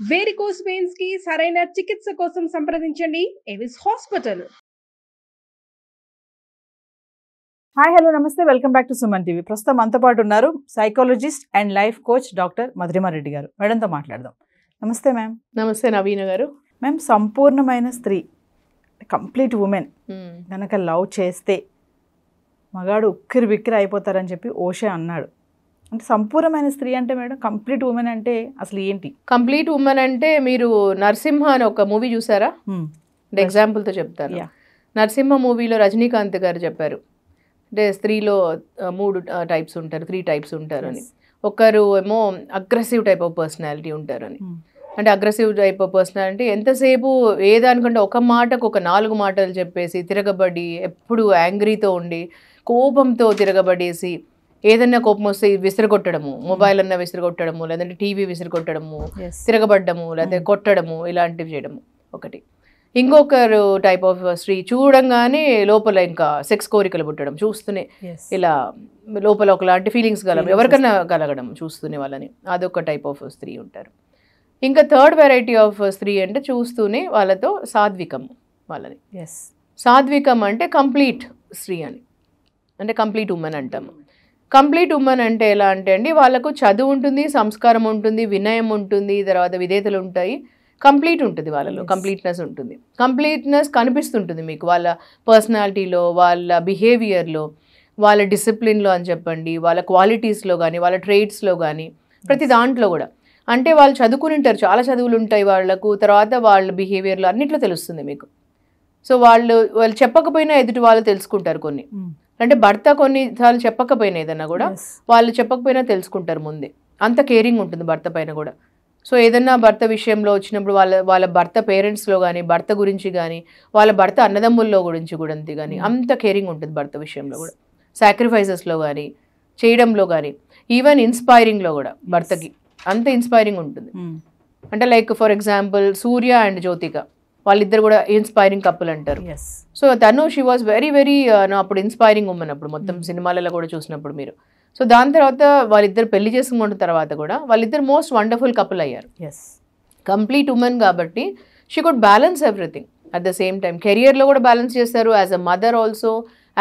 Varicose veins కి సరైన చికిత్స కోసం సంప్రదించండి ఎవిస్ హాస్పిటల్. హాయ్ హలో నమస్తే, welcome back to Suman TV. ప్రస్తుతం మనతో పాటు ఉన్నారు psychologist and life coach doctor Madhurima Reddy garu. మేడంతో మాట్లాడదాం. నమస్తే మ్యామ్. నమస్తే నవీన గారు. మ్యామ్, సంపూర్ణమైన స్త్రీ, కంప్లీట్ ఉమెన్ కనుక లవ్ చేస్తే మగాడు ఉక్కిరి బిక్కిరి అయిపోతారని చెప్పి ఓషే అన్నాడు. అంటే సంపూర్ణమైన స్త్రీ అంటే మేడం, కంప్లీట్ ఉమెన్ అంటే అసలు ఏంటి? కంప్లీట్ ఉమెన్ అంటే మీరు నరసింహ అని ఒక మూవీ చూసారా? అంటే ఎగ్జాంపుల్తో చెప్తాను. నరసింహ మూవీలో రజనీకాంత్ గారు చెప్పారు, అంటే స్త్రీలో 3 టైప్స్ ఉంటారు, 3 టైప్స్ ఉంటారు అని. ఒకరు ఏమో అగ్రెసివ్ టైప్ ఆఫ్ పర్సనాలిటీ ఉంటారు అని. అంటే అగ్రెసివ్ టైప్ ఆఫ్ పర్సనాలిటీ ఎంతసేపు ఏదానికంటే ఒక మాటకు ఒక 4 మాటలు చెప్పేసి తిరగబడి, ఎప్పుడు యాంగ్రీతో ఉండి కోపంతో తిరగబడేసి, ఏదన్నా కోపం వస్తే విసిరగొట్టడము, మొబైల్ అన్నా విసిరగొట్టడము, లేదంటే టీవీ విసిరగొట్టడము, తిరగబడ్డము, లేదంటే కొట్టడము, ఇలాంటివి చేయడము ఒకటి. ఇంకొకరు టైప్ ఆఫ్ స్త్రీ చూడంగానే లోపల ఇంకా సెక్స్ కోరికలు పుట్టడం, చూస్తూనే ఇలా లోపల ఒకలాంటి ఫీలింగ్స్ ఎవరికైనా కలగడం చూస్తూనే వాళ్ళని, అదొక టైప్ ఆఫ్ స్త్రీ ఉంటారు. ఇంకా థర్డ్ వెరైటీ ఆఫ్ స్త్రీ అంటే చూస్తూనే వాళ్ళతో సాత్వికం వాళ్ళని. సాత్వికం అంటే కంప్లీట్ స్త్రీ అని, అంటే కంప్లీట్ ఉమెన్ అంటాము. కంప్లీట్ ఉమెన్ అంటే ఎలా అంటే అండి, వాళ్ళకు చదువు ఉంటుంది, సంస్కారం ఉంటుంది, వినయం ఉంటుంది, తర్వాత విధేతలు ఉంటాయి, కంప్లీట్ ఉంటుంది వాళ్ళలో, కంప్లీట్నెస్ ఉంటుంది. కంప్లీట్నెస్ కనిపిస్తుంటుంది మీకు వాళ్ళ పర్సనాలిటీలో, వాళ్ళ బిహేవియర్లో, వాళ్ళ డిసిప్లిన్లో అని చెప్పండి, వాళ్ళ క్వాలిటీస్లో కానీ, వాళ్ళ ట్రేడ్స్లో కానీ, ప్రతి దాంట్లో కూడా. అంటే వాళ్ళు చదువుకుని ఉంటారు, చాలా చదువులు ఉంటాయి వాళ్ళకు, తర్వాత వాళ్ళ బిహేవియర్లో అన్నిట్లో తెలుస్తుంది మీకు. సో వాళ్ళు చెప్పకపోయినా ఎదుటి వాళ్ళు తెలుసుకుంటారు కొన్ని. అంటే భర్త కొన్నిసార్లు చెప్పకపోయినా ఏదన్నా కూడా వాళ్ళు చెప్పకపోయినా తెలుసుకుంటారు ముందే, అంత కేరింగ్ ఉంటుంది భర్త పైన కూడా. సో ఏదన్నా భర్త విషయంలో వచ్చినప్పుడు వాళ్ళ భర్త పేరెంట్స్లో కానీ, భర్త గురించి కానీ, వాళ్ళ భర్త అన్నదమ్ముల్లో గురించి కూడా అంతే కానీ, అంత కేరింగ్ ఉంటుంది భర్త విషయంలో కూడా. సాక్రిఫైసెస్లో కానీ, చేయడంలో కానీ, ఈవెన్ ఇన్స్పైరింగ్లో కూడా భర్తకి అంత ఇన్స్పైరింగ్ ఉంటుంది. అంటే like for example Surya and Jyothika, వాళ్ళిద్దరు కూడా ఇన్స్పైరింగ్ కపుల్ అంటారు. సో తను షీ వాజ్ వెరీ వెరీ అప్పుడు ఇన్స్పైరింగ్ ఉమెన్ అప్పుడు మొత్తం సినిమాలలో కూడా చూసినప్పుడు మీరు. సో దాని తర్వాత వాళ్ళిద్దరు పెళ్లి చేసుకున్న తర్వాత కూడా వాళ్ళిద్దరు మోస్ట్ వండర్ఫుల్ కపుల్ అయ్యారు. కంప్లీట్ ఉమెన్ కాబట్టి she could balance everything at the same time. కెరియర్లో కూడా బ్యాలెన్స్ చేస్తారు, as a mother also,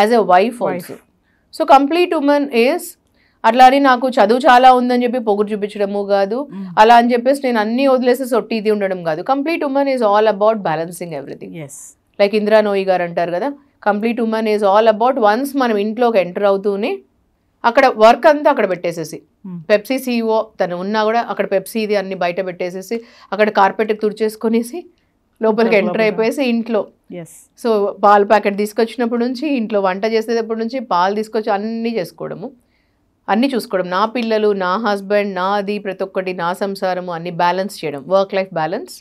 as a wife also. So complete women is అట్లా అని నాకు చదువు చాలా ఉందని చెప్పి పొగురు చూపించడము కాదు, అలా అని చెప్పేసి నేను అన్ని వదిలేసి సొట్టి ఇది ఉండడం కాదు. Complete women is all about balancing everything. Like Indra Nooyi garu అంటారు కదా, complete women is all about once మనం ఇంట్లోకి ఎంటర్ అవుతూనే అక్కడ వర్క్ అంతా అక్కడ పెట్టేసేసి, పెప్సీ సీఈఓ తను ఉన్నా కూడా అక్కడ పెప్సీది అన్ని బయట పెట్టేసేసి, అక్కడ కార్పెట్కి తుడిచేసుకొనేసి లోపలికి ఎంటర్ అయిపోయేసి ఇంట్లో, సో పాలు ప్యాకెట్ తీసుకొచ్చినప్పటి నుంచి, ఇంట్లో వంట చేసేటప్పటి నుంచి, పాలు తీసుకొచ్చి అన్నీ చేసుకోవడము, అన్నీ చూసుకోవడం, నా పిల్లలు, నా హస్బెండ్, నాది ప్రతి ఒక్కటి, నా సంసారము, అన్ని బ్యాలెన్స్ చేయడం, work life balance.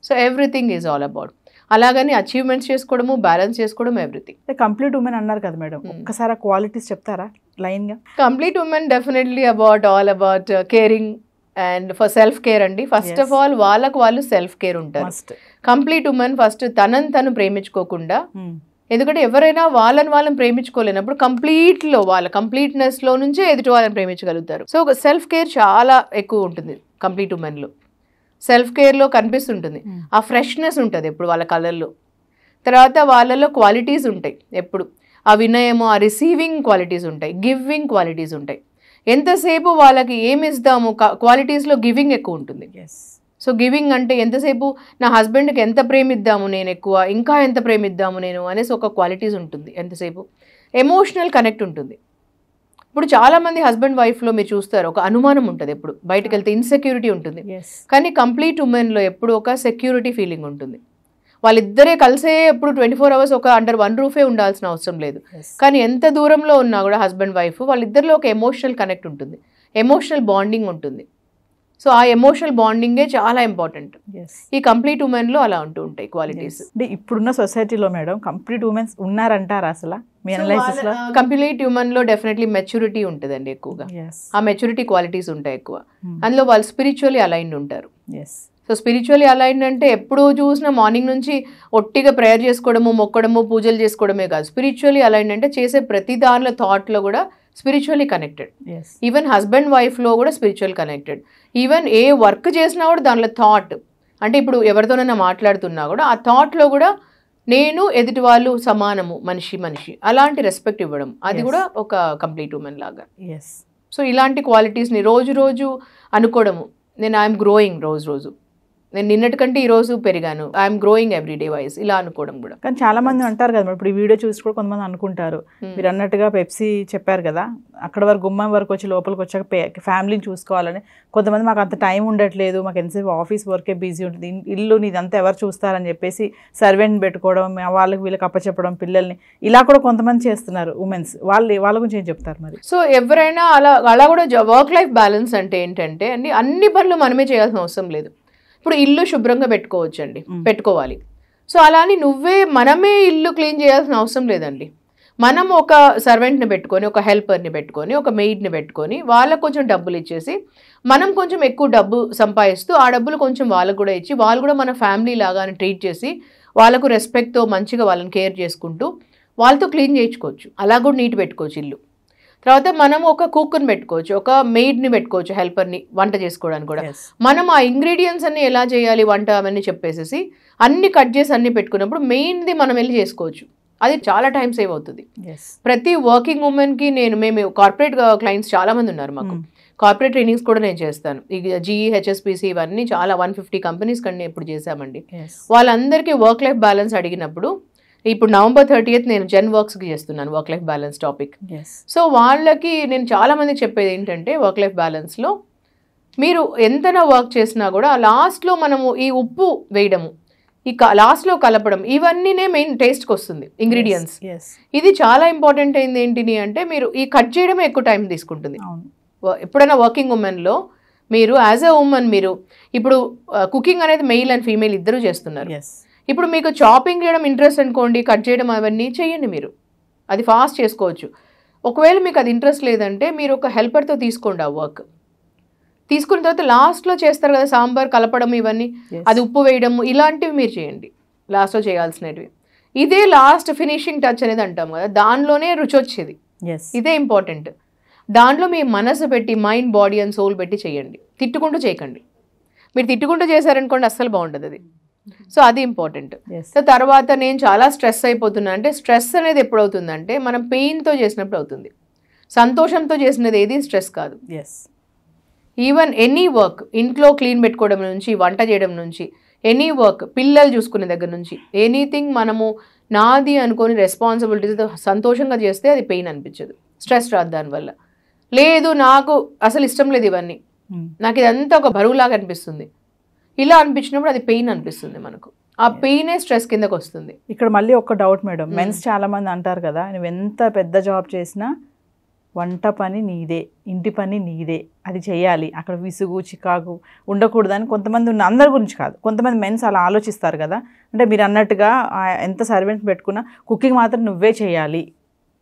So everything is all about అలాగని అచీవ్మెంట్స్ చేసుకోవడము, బ్యాలెన్స్ చేసుకోవడం, ఎవ్రీథింగ్. కంప్లీట్ ఉమెన్ అన్నారు కదా మేడం, ఒక్కసారి క్వాలిటీస్ చెప్తారా లైన్ గా? Complete women definitely all about caring and for self care అండి. ఫస్ట్ ఆఫ్ ఆల్ వాళ్ళకు వాళ్ళు సెల్ఫ్ కేర్ ఉంటారు. కంప్లీట్ ఉమెన్ ఫస్ట్ తనని తను ప్రేమించుకోకుండా, ఎందుకంటే ఎవరైనా వాళ్ళని ప్రేమించుకోలేనప్పుడు కంప్లీట్లో వాళ్ళ కంప్లీట్నెస్లో నుంచే ఎదుటి వాళ్ళని ప్రేమించగలుగుతారు. సో సెల్ఫ్ కేర్ చాలా ఎక్కువ ఉంటుంది కంప్లీట్ ఉమెన్లో. సెల్ఫ్ కేర్లో కనిపిస్తుంటుంది, ఆ ఫ్రెష్నెస్ ఉంటుంది ఎప్పుడు వాళ్ళ కలర్లో. తర్వాత వాళ్ళలో క్వాలిటీస్ ఉంటాయి ఎప్పుడు, ఆ వినయము, ఆ రిసీవింగ్ క్వాలిటీస్ ఉంటాయి, గివింగ్ క్వాలిటీస్ ఉంటాయి. ఎంతసేపు వాళ్ళకి ఏమి ఇస్తాము, క్వాలిటీస్లో గివింగ్ ఎక్కువ ఉంటుంది. సో గివింగ్ అంటే ఎంతసేపు నా హస్బెండ్కి ఎంత ప్రేమిద్దాము నేను ఎక్కువ, ఇంకా ఎంత ప్రేమిద్దాము నేను అనేసి ఒక క్వాలిటీస్ ఉంటుంది. ఎంతసేపు ఎమోషనల్ కనెక్ట్ ఉంటుంది. ఇప్పుడు చాలామంది హస్బెండ్ వైఫ్లో మీరు చూస్తారు ఒక అనుమానం ఉంటుంది, ఎప్పుడు బయటకు వెళ్తే ఇన్సెక్యూరిటీ ఉంటుంది. కానీ కంప్లీట్ ఉమెన్లో ఎప్పుడు ఒక సెక్యూరిటీ ఫీలింగ్ ఉంటుంది. వాళ్ళిద్దరే కలిసే ఎప్పుడు 24 hours ఒక అండర్ వన్ రూఫే ఉండాల్సిన అవసరం లేదు. కానీ ఎంత దూరంలో ఉన్నా కూడా హస్బెండ్ వైఫ్ వాళ్ళిద్దరిలో ఒక ఎమోషనల్ కనెక్ట్ ఉంటుంది, ఎమోషనల్ బాండింగ్ ఉంటుంది. సో ఆ ఎమోషనల్ బాండింగే చాలా ఇంపార్టెంట్. ఈ కంప్లీట్ ఉమెన్లో అలా ఉంటూ ఉంటాయి క్వాలిటీస్. అంటే ఇప్పుడున్న సొసైటీలో మేడం కంప్లీట్ ఉమెన్స్ ఉన్నారంటారా అసలు మీ అనలైసిస్ లో? కంప్లీట్ ఉమెన్లో డెఫినెట్లీ మెచ్యూరిటీ ఉంటుందండి ఎక్కువగా. ఆ మెచ్యూరిటీ క్వాలిటీస్ ఉంటాయి ఎక్కువ. అందులో వాళ్ళు స్పిరిచువల్లీ అలైన్డ్ ఉంటారు. సో స్పిరిచువల్లీ అలైన్డ్ అంటే ఎప్పుడు చూసినా మార్నింగ్ నుంచి ఒట్టిగా ప్రేయర్ చేసుకోవడము, మొక్కడము, పూజలు చేసుకోవడమే కాదు. స్పిరిచువల్లీ అలైన్డ్ అంటే చేసే ప్రతి దానిలో థాట్లో కూడా స్పిరిచువల్లీ కనెక్టెడ్. ఈవెన్ హస్బెండ్ వైఫ్లో కూడా spiritual connected. Even a work చేసినా కూడా దానిలో థాట్, అంటే ఇప్పుడు ఎవరితోనైనా మాట్లాడుతున్నా కూడా ఆ థాట్లో కూడా నేను ఎదుటి వాళ్ళు సమానము, మనిషి అలాంటి రెస్పెక్ట్ ఇవ్వడం, అది కూడా ఒక కంప్లీట్ ఉమెన్ లాగా. సో ఇలాంటి క్వాలిటీస్ని రోజు అనుకోవడము, నేను ఐఎమ్ గ్రోయింగ్ రోజు, నేను నిన్నటి కంటే ఈ రోజు పెరిగాను, ఐఎమ్ గ్రోయింగ్ ఎవ్రీడే వైజ్, ఇలా అనుకోవడం కూడా. కానీ చాలా మంది అంటారు కదా, ఇప్పుడు ఈ వీడియో చూసి కూడా కొంతమంది అనుకుంటారు, మీరు అన్నట్టుగా పెప్సీ చెప్పారు కదా, అక్కడ వరకు గుమ్మం వరకు వచ్చి లోపలికి వచ్చాక ఫ్యామిలీని చూసుకోవాలని. కొంతమంది మాకు అంత టైం ఉండట్లేదు, మాకు ఎంతసేపు ఆఫీస్ వర్కే బిజీ ఉంటుంది, ఇల్లు నీదంతా ఎవరు చూస్తారని చెప్పేసి సర్వెంట్ పెట్టుకోవడం, వాళ్ళకి వీళ్ళకి అప్పచెప్పడం పిల్లల్ని, ఇలా కూడా కొంతమంది చేస్తున్నారు ఉమెన్స్. వాళ్ళ గురించి ఏం చెప్తారు మరి? సో ఎవరైనా అలా కూడా వర్క్ లైఫ్ బ్యాలెన్స్ అంటే ఏంటంటే అండి, అన్ని పనులు మనమే చేయాల్సిన అవసరం లేదు. ఇప్పుడు ఇల్లు శుభ్రంగా పెట్టుకోవాలి. సో అలా అని మనమే ఇల్లు క్లీన్ చేయాల్సిన అవసరం లేదండి. మనం ఒక సర్వెంట్ని పెట్టుకొని, ఒక హెల్పర్ని పెట్టుకొని, ఒక మెయిడ్ని పెట్టుకొని, వాళ్ళకు కొంచెం డబ్బులు ఇచ్చేసి, మనం కొంచెం ఎక్కువ డబ్బు సంపాదిస్తూ ఆ డబ్బులు కొంచెం వాళ్ళకు కూడా ఇచ్చి, వాళ్ళు కూడా మన ఫ్యామిలీ లాగానే ట్రీట్ చేసి, వాళ్ళకు రెస్పెక్ట్తో మంచిగా వాళ్ళని కేర్ చేసుకుంటూ వాళ్ళతో క్లీన్ చేయించుకోవచ్చు. అలా కూడా నీట్ పెట్టుకోవచ్చు ఇల్లు. తర్వాత మనం ఒక కుక్ని పెట్టుకోవచ్చు, ఒక మెయిడ్ని పెట్టుకోవచ్చు, హెల్పర్ని వంట చేసుకోవడానికి కూడా. మనం ఆ ఇంగ్రీడియంట్స్ అన్ని ఎలా చేయాలి వంట అవన్నీ చెప్పేసి అన్ని కట్ చేసి అన్ని పెట్టుకున్నప్పుడు మెయిన్ది మనం వెళ్ళి చేసుకోవచ్చు. అది చాలా టైం సేవ్ అవుతుంది. ప్రతి వర్కింగ్ ఉమెన్కి మేము కార్పొరేట్ క్లయింట్స్ చాలా మంది ఉన్నారు మాకు. కార్పొరేట్ ట్రైనింగ్స్ కూడా నేను చేస్తాను. ఈ జీఈ, హెచ్ఎస్పిసి ఇవన్నీ చాలా 150 కంపెనీస్ కంటే ఎప్పుడు చేశామండి. వాళ్ళందరికీ వర్క్ లైఫ్ బ్యాలెన్స్ అడిగినప్పుడు, ఇప్పుడు November 30th నేను జెన్ వర్క్స్కి చేస్తున్నాను work life balance topic. So వాళ్ళకి నేను చాలా మందికి చెప్పేది ఏంటంటే, వర్క్ లైఫ్ బ్యాలెన్స్లో మీరు ఎంతైనా వర్క్ చేసినా కూడా లాస్ట్లో మనము ఈ ఉప్పు వేయడము, ఈ లాస్ట్లో కలపడం, ఇవన్నీనే మెయిన్ టేస్ట్కి వస్తుంది ఇంగ్రీడియంట్స్. ఇది చాలా ఇంపార్టెంట్ అయింది. ఏంటిని అంటే, మీరు ఈ కట్ చేయడమే ఎక్కువ టైం తీసుకుంటుంది. ఎప్పుడైనా వర్కింగ్ ఉమెన్లో మీరు యాజ్ ఎ ఉమెన్, మీరు ఇప్పుడు కుకింగ్ అనేది మెయిల్ అండ్ ఫీమేల్ ఇద్దరు చేస్తున్నారు. ఇప్పుడు మీకు చాపింగ్ చేయడం ఇంట్రెస్ట్ అనుకోండి, కట్ చేయడం అవన్నీ చేయండి మీరు, అది ఫాస్ట్ చేసుకోవచ్చు. ఒకవేళ మీకు అది ఇంట్రెస్ట్ లేదంటే మీరు ఒక హెల్పర్తో తీసుకోండి ఆ వర్క్. తీసుకున్న తర్వాత లాస్ట్లో చేస్తారు కదా సాంబార్ కలపడం ఇవన్నీ, అది ఉప్పు వేయడము, ఇలాంటివి మీరు చేయండి లాస్ట్లో చేయాల్సినవి. ఇదే లాస్ట్ ఫినిషింగ్ టచ్ అనేది అంటాం కదా, దానిలోనే రుచి వచ్చేది. ఇదే ఇంపార్టెంట్. దాంట్లో మీ మనసు పెట్టి, మైండ్, బాడీ అండ్ సోల్ పెట్టి చేయండి. తిట్టుకుంటూ చేయకండి. మీరు తిట్టుకుంటూ చేశారనుకోండి అస్సలు బాగుంటుంది అది. సో అది ఇంపార్టెంట్. సో తర్వాత నేను చాలా స్ట్రెస్ అయిపోతున్నా అంటే, స్ట్రెస్ అనేది ఎప్పుడు అవుతుందంటే మనం పెయిన్తో చేసినప్పుడు అవుతుంది. సంతోషంతో చేసినది ఏది స్ట్రెస్ కాదు. ఈవెన్ ఎనీ వర్క్, ఇంట్లో క్లీన్ పెట్టుకోవడం నుంచి, వంట చేయడం నుంచి, ఎనీ వర్క్, పిల్లలు చూసుకునే దగ్గర నుంచి, ఎనీథింగ్ మనము నాది అనుకొని రెస్పాన్సిబిలిటీస్తో సంతోషంగా చేస్తే అది పెయిన్ అనిపించదు, స్ట్రెస్ రాదు దానివల్ల. లేదు నాకు అసలు ఇష్టం లేదు ఇవన్నీ, నాకు ఇదంతా ఒక బరువులాగా అనిపిస్తుంది, ఇలా అనిపించినప్పుడు అది పెయిన్ అనిపిస్తుంది మనకు. ఆ పెయినే స్ట్రెస్ కిందకు వస్తుంది. ఇక్కడ మళ్ళీ ఒక డౌట్ మేడం, మెన్స్ చాలా మంది అంటారు కదా, నువ్వు ఎంత పెద్ద జాబ్ చేసినా వంట పని నీదే, ఇంటి పని నీదే, అది చేయాలి, అక్కడ విసుగు చికాకు ఉండకూడదని కొంతమంది అందరి గురించి కాదు, కొంతమంది మెన్స్ అలా ఆలోచిస్తారు కదా. అంటే మీరు అన్నట్టుగా ఎంత సర్వెంట్స్ పెట్టుకున్నా కుకింగ్ మాత్రం నువ్వే చేయాలి,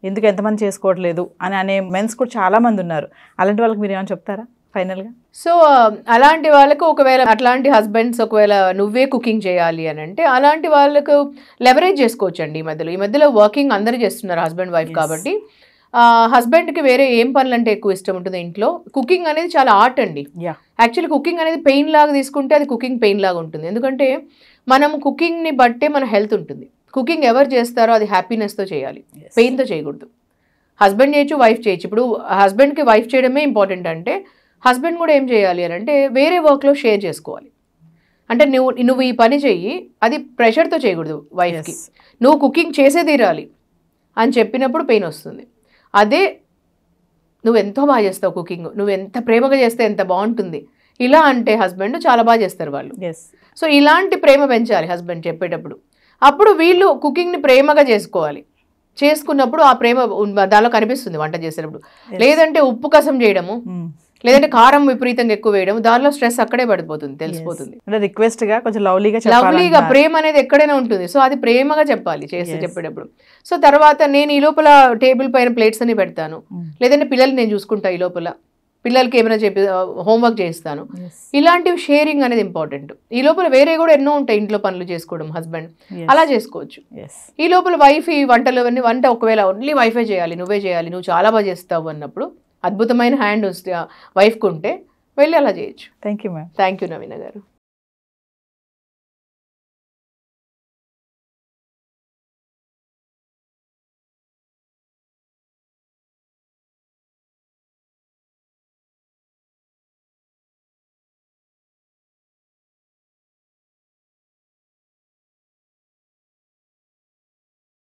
ఎందుకు ఎంతమంది చేసుకోవట్లేదు అని అనే మెన్స్ కూడా చాలామంది ఉన్నారు. అలాంటి వాళ్ళకి మీరు ఏమైనా చెప్తారా ఫైనల్గా? సో అలాంటి వాళ్ళకు ఒకవేళ అట్లాంటి హస్బెండ్స్ ఒకవేళ నువ్వే కుకింగ్ చేయాలి అని అంటే, అలాంటి వాళ్ళకు లెవరేజ్ చేసుకోవచ్చు అండి. ఈ మధ్యలో వర్కింగ్ అందరూ చేస్తున్నారు హస్బెండ్ వైఫ్ కాబట్టి. హస్బెండ్కి వేరే ఏం పనులు అంటే ఎక్కువ ఇష్టం ఉంటుంది ఇంట్లో, కుకింగ్ అనేది చాలా ఆర్ట్ అండి. యాక్చువల్లీ కుకింగ్ అనేది పెయిన్ లాగా తీసుకుంటే అది కుకింగ్ పెయిన్ లాగా ఉంటుంది. ఎందుకంటే మనం కుకింగ్ని బట్టే మన హెల్త్ ఉంటుంది. కుకింగ్ ఎవరు చేస్తారో అది హ్యాపీనెస్తో చేయాలి, పెయిన్తో చేయకూడదు. హస్బెండ్ చేయొచ్చు, వైఫ్ చేయొచ్చు. ఇప్పుడు హస్బెండ్కి వైఫ్ చేయడమే ఇంపార్టెంట్ అంటే, హస్బెండ్ కూడా ఏం చేయాలి అని అంటే వేరే వర్క్లో షేర్ చేసుకోవాలి. అంటే నువ్వు ఈ పని చెయ్యి, అది ప్రెషర్తో చేయకూడదు వైఫ్కి, నువ్వు కుకింగ్ చేసే తీరాలి అని చెప్పినప్పుడు పెయిన్ వస్తుంది. అదే నువ్వు ఎంతో బాగా చేస్తావు కుకింగ్, నువ్వు ఎంత ప్రేమగా చేస్తే ఎంత బాగుంటుంది ఇలా అంటే హస్బెండ్ చాలా బాగా చేస్తారు వాళ్ళు. సో ఇలాంటి ప్రేమ పెంచాలి హస్బెండ్ చెప్పేటప్పుడు. అప్పుడు వీళ్ళు కుకింగ్ని ప్రేమగా చేసుకోవాలి. చేసుకున్నప్పుడు ఆ ప్రేమ దానిలో కనిపిస్తుంది వంట చేసేటప్పుడు. లేదంటే ఉప్పు కసం చేయడము, లేదంటే కారం విపరీతంగా ఎక్కువ వేయడం, దానిలో స్ట్రెస్ అక్కడే పడిపోతుంది, తెలిసిపోతుంది. రిక్వెస్ట్ గా కొంచెం లవ్లీగా ప్రేమ అనేది ఎక్కడైనా ఉంటుంది. సో అది ప్రేమగా చెప్పాలి చెప్పేటప్పుడు. సో తర్వాత నేను ఈ లోపల టేబుల్ పైన ప్లేట్స్ అని పెడతాను, లేదంటే పిల్లల్ని నేను చూసుకుంటా ఈ లోపల, పిల్లలకి ఏమైనా హోంవర్క్ చేయిస్తాను. ఇలాంటివి షేరింగ్ అనేది ఇంపార్టెంట్. ఈ లోపల వేరే కూడా ఎన్నో ఉంటాయి, ఇంట్లో పనులు చేసుకోవడం హస్బెండ్ అలా చేసుకోవచ్చు. ఈ లోపల వైఫ్ ఈ వంటలు అవన్నీ వంట ఒకవేళ ఓన్లీ వైఫే చేయాలి, నువ్వే చేయాలి, నువ్వు చాలా బాగా చేస్తావు అన్నప్పుడు అద్భుతమైన హ్యాండ్ వస్తే వైఫ్కి ఉంటే వెళ్ళి అలా చేయొచ్చు. Thank you ma'am. Thank you Naveena గారు.